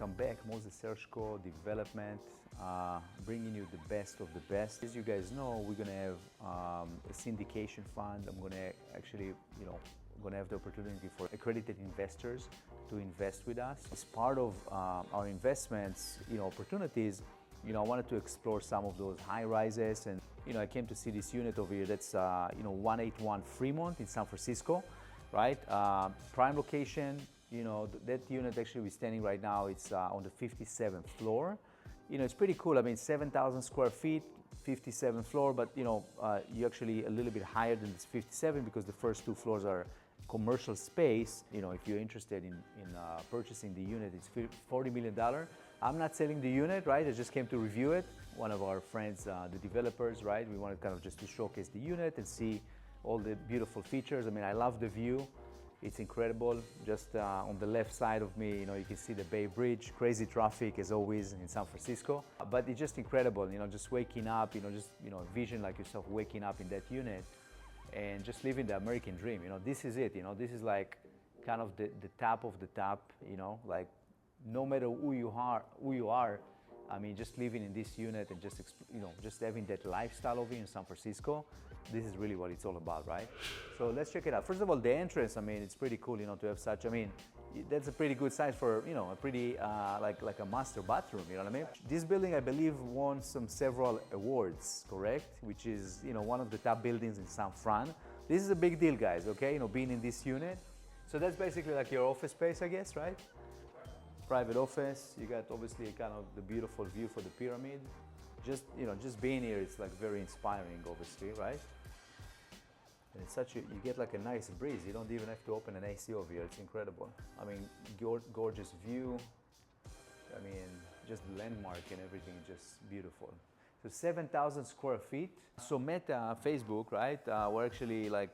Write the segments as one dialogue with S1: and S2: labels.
S1: welcome back. Moses Hershko Development, bringing you the best of the best. As you guys know, we're gonna have a syndication fund. I'm gonna actually, gonna have the opportunity for accredited investors to invest with us. As part of our investments, opportunities, I wanted to explore some of those high rises, and I came to see this unit over here. That's 181 Fremont in San Francisco, right? Prime location. That unit actually we're standing right now, it's on the 57th floor. It's pretty cool. I mean, 7,000 square feet, 57th floor, but you're actually a little bit higher than this 57 because the first two floors are commercial space. If you're interested in purchasing the unit, it's $40 million. I'm not selling the unit, right? I just came to review it. One of our friends, the developers, right? We wanted kind of just to showcase the unit and see all the beautiful features. I mean, I love the view. It's incredible. Just on the left side of me, you can see the Bay Bridge. Crazy traffic as always in San Francisco, but it's just incredible. Just waking up, vision like yourself waking up in that unit and just living the American dream. This is it. This is like kind of the top of the top. Like no matter who you are. I mean, just living in this unit and just having that lifestyle over here in San Francisco, this is really what it's all about, right? So let's check it out. First of all, the entrance, I mean, it's pretty cool, to have such, I mean, that's a pretty good size for, a pretty, like a master bathroom, you know what I mean? This building, I believe, won several awards, correct? Which is, one of the top buildings in San Fran. This is a big deal, guys, okay? Being in this unit. So that's basically like your office space, I guess, right? Private office. You got obviously kind of the beautiful view for the pyramid. Just being here, it's like very inspiring, obviously, right? And it's you get like a nice breeze. You don't even have to open an AC over here. It's incredible. I mean, gorgeous view. I mean, just the landmark and everything, just beautiful. So 7,000 square feet. So Meta, Facebook, right? We're actually like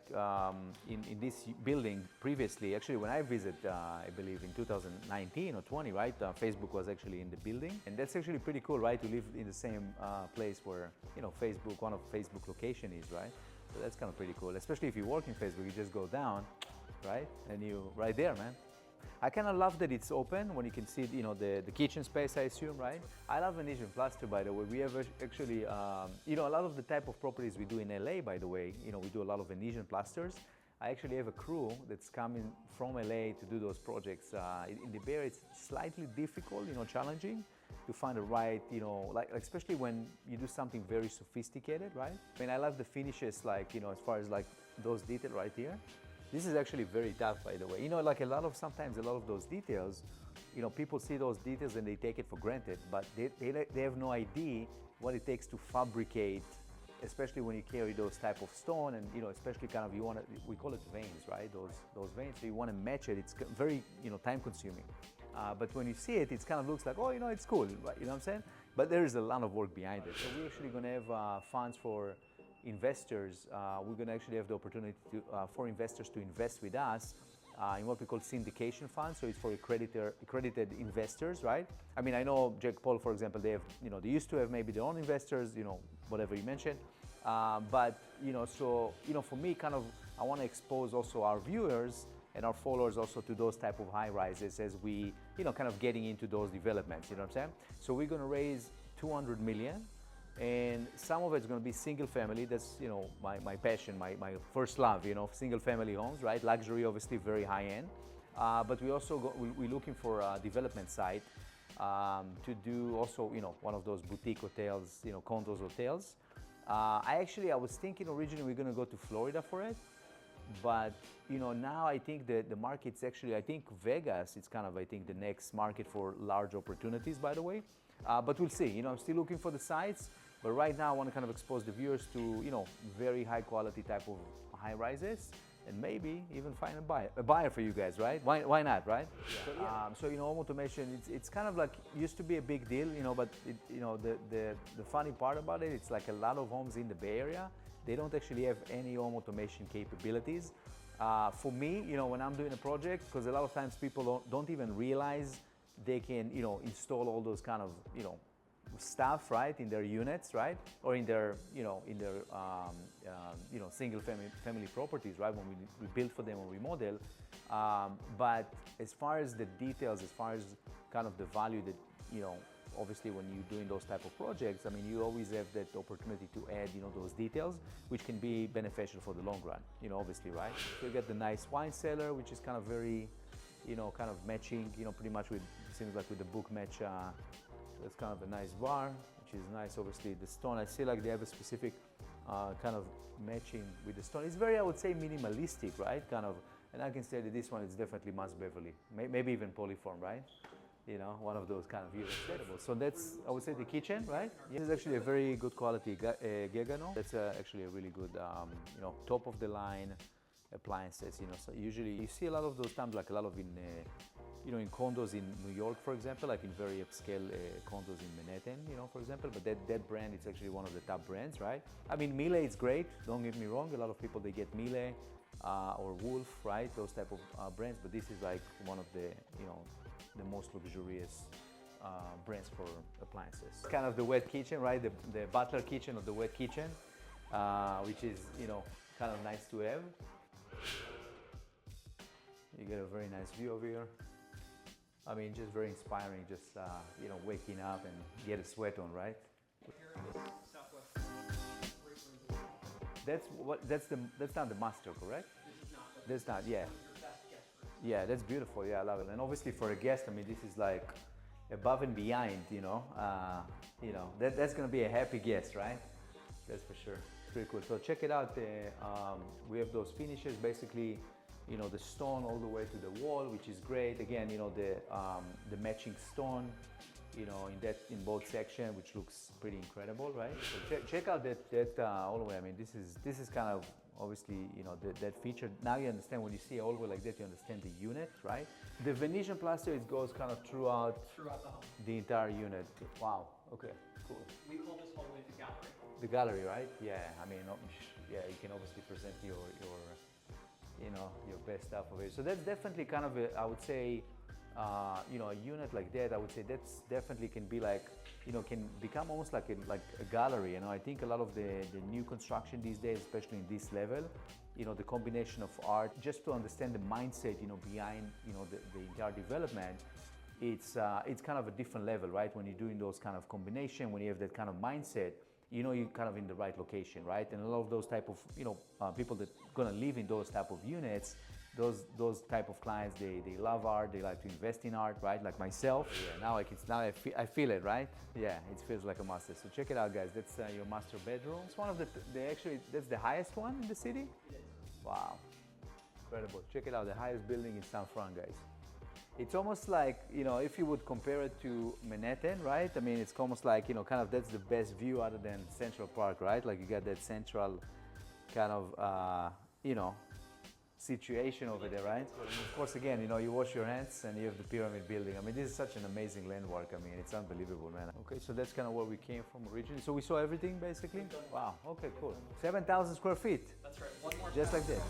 S1: in this building previously. Actually, when I visited, I believe in 2019 or 20, right? Facebook was actually in the building, and that's actually pretty cool, right? To live in the same place where Facebook, one of Facebook location is, right? So that's kind of pretty cool. Especially if you work in Facebook, you just go down, right? And you right there, man. I kind of love that it's open when you can see, the kitchen space, I assume, right? I love Venetian plaster, by the way. We have actually, a lot of the type of properties we do in LA, by the way, we do a lot of Venetian plasters. I actually have a crew that's coming from LA to do those projects. In the Bay Area, it's slightly difficult, challenging to find the right, like especially when you do something very sophisticated, right? I mean, I love the finishes, like, as far as like those details right here. This is actually very tough, by the way. Like sometimes a lot of those details, people see those details and they take it for granted, but they have no idea what it takes to fabricate, especially when you carry those type of stone and, especially kind of, we call it veins, right? Those veins, so you want to match it. It's very, time consuming. But when you see it, it kind of looks like, oh, it's cool, right? You know what I'm saying? But there is a lot of work behind it. So we're actually going to have funds for investors. We're going to actually have the opportunity for investors to invest with us in what we call syndication funds. So it's for accredited investors, right? I mean, I know Jake Paul, for example, they have, they used to have maybe their own investors, whatever you mentioned. But, so, for me, kind of, I want to expose also our viewers and our followers also to those type of high rises as we, kind of getting into those developments, you know what I'm saying? So we're going to raise 200 million. And some of it's going to be single family. That's my passion, my first love. Single family homes, right? Luxury, obviously, very high end. But we also we're looking for a development site to do also one of those boutique hotels, condos hotels. I was thinking originally we're going to go to Florida for it, but now I think that the market's actually, I think Vegas is kind of, I think, the next market for large opportunities, by the way. But we'll see. I'm still looking for the sites. But right now, I want to kind of expose the viewers to, very high quality type of high rises, and maybe even find a buyer for you guys, right? Why not, right? Yeah. So home automation, it's kind of like used to be a big deal, but the funny part about it, it's like a lot of homes in the Bay Area, they don't actually have any home automation capabilities. For me, when I'm doing a project, because a lot of times people don't even realize they can, install all those kind of, stuff, right, in their units, right, or in their, single family properties, right, when we build for them or remodel. But as far as the details, as far as kind of the value that, obviously when you're doing those type of projects, I mean, you always have that opportunity to add, those details, which can be beneficial for the long run, obviously, right? So you get the nice wine cellar, which is kind of very, kind of matching, pretty much with, seems like with the book match. That's kind of a nice bar, which is nice. Obviously, the stone, I see like they have a specific kind of matching with the stone. It's very, I would say, minimalistic, right? Kind of, and I can say that this one is definitely Mass Beverly, maybe even Polyform, right? One of those kind of views. Incredible. So that's, I would say, the kitchen, right? This is actually a very good quality Gegano. That's actually a really good, top of the line appliances. So usually you see a lot of those times, like a lot of in condos in New York, for example, like in very upscale condos in Manhattan, for example. But that brand, it's actually one of the top brands, right? I mean, Miele is great. Don't get me wrong. A lot of people, they get Miele or Wolf, right? Those type of brands. But this is like one of the, the most luxurious brands for appliances. Kind of the wet kitchen, right? The butler kitchen or the wet kitchen, which is, kind of nice to have. You get a very nice view over here. I mean, just very inspiring, just, waking up and get a sweat on, right? That's not the master, correct? This is not. That's not, yeah. Yeah, that's beautiful. Yeah, I love it. And obviously for a guest, I mean, this is like above and beyond, that's gonna be a happy guest, right? That's for sure. Pretty cool. So check it out. We have those finishes, basically, the stone all the way to the wall, which is great. Again, the matching stone, in both sections, which looks pretty incredible, right? So check out that all the way. I mean, this is kind of obviously, that feature. Now you understand, when you see all the way like that, you understand the unit, right? The Venetian plaster, it goes kind of throughout the entire unit. Wow. Okay. Cool.
S2: We call this hallway the gallery.
S1: The gallery, right? Yeah. I mean, yeah, you can obviously present your best stuff over here. So that's definitely kind of a, I would say, a unit like that, I would say that's definitely can be like, can become almost like a gallery. I think a lot of the new construction these days, especially in this level, the combination of art, just to understand the mindset, behind, the entire development, it's kind of a different level, right? When you're doing those kind of combination, when you have that kind of mindset, you're kind of in the right location, right? And a lot of those type of, people that gonna live in those type of units, those type of clients, they love art, they like to invest in art, right? Like myself. Yeah, I feel it, right? Yeah, it feels like a master. So check it out, guys. That's your master bedroom. It's one of that's the highest one in the city? Wow, incredible. Check it out, the highest building in San Fran, guys. It's almost like, if you would compare it to Manhattan, right? I mean, it's almost like, kind of that's the best view other than Central Park, right? Like you got that central kind of, situation over there, right? And of course, again, you wash your hands and you have the pyramid building. I mean, this is such an amazing landmark. I mean, it's unbelievable, man. Okay, so that's kind of where we came from originally. So we saw everything, basically? Wow, okay, cool. 7,000 square feet.
S2: That's right, one more.
S1: Just like that.